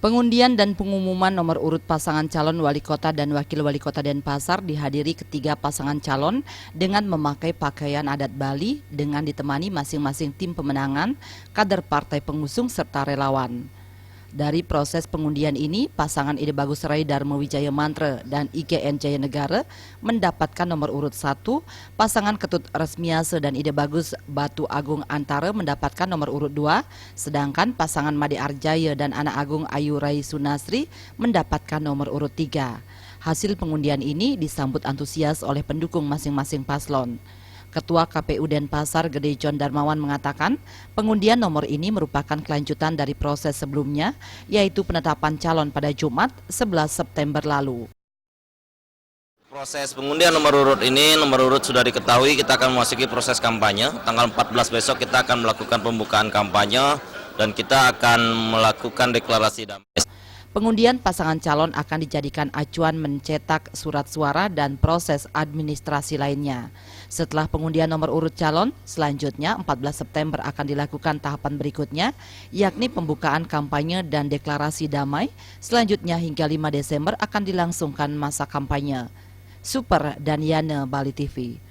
Pengundian dan pengumuman nomor urut pasangan calon wali kota dan wakil wali kota Denpasar dihadiri ketiga pasangan calon dengan memakai pakaian adat Bali dengan ditemani masing-masing tim pemenangan, kader partai pengusung serta relawan. Dari proses pengundian ini, pasangan Ide Bagus Rai Dharma Wijaya Mantra dan IGN Jaya Negara mendapatkan nomor urut 1, pasangan Ketut Resmiase dan Ide Bagus Batu Agung Antara mendapatkan nomor urut 2, sedangkan pasangan Made Arjaya dan Anak Agung Ayu Rai Sunasri mendapatkan nomor urut 3. Hasil pengundian ini disambut antusias oleh pendukung masing-masing paslon. Ketua KPU Denpasar Gede John Darmawan mengatakan pengundian nomor ini merupakan kelanjutan dari proses sebelumnya, yaitu penetapan calon pada Jumat 11 September lalu. Proses pengundian nomor urut ini, nomor urut sudah diketahui, kita akan memasuki proses kampanye. Tanggal 14 besok kita akan melakukan pembukaan kampanye dan kita akan melakukan deklarasi damai. Pengundian pasangan calon akan dijadikan acuan mencetak surat suara dan proses administrasi lainnya. Setelah pengundian nomor urut calon, selanjutnya 14 September akan dilakukan tahapan berikutnya, yakni pembukaan kampanye dan deklarasi damai. Selanjutnya hingga 5 Desember akan dilangsungkan masa kampanye. Super Daniana, Bali TV.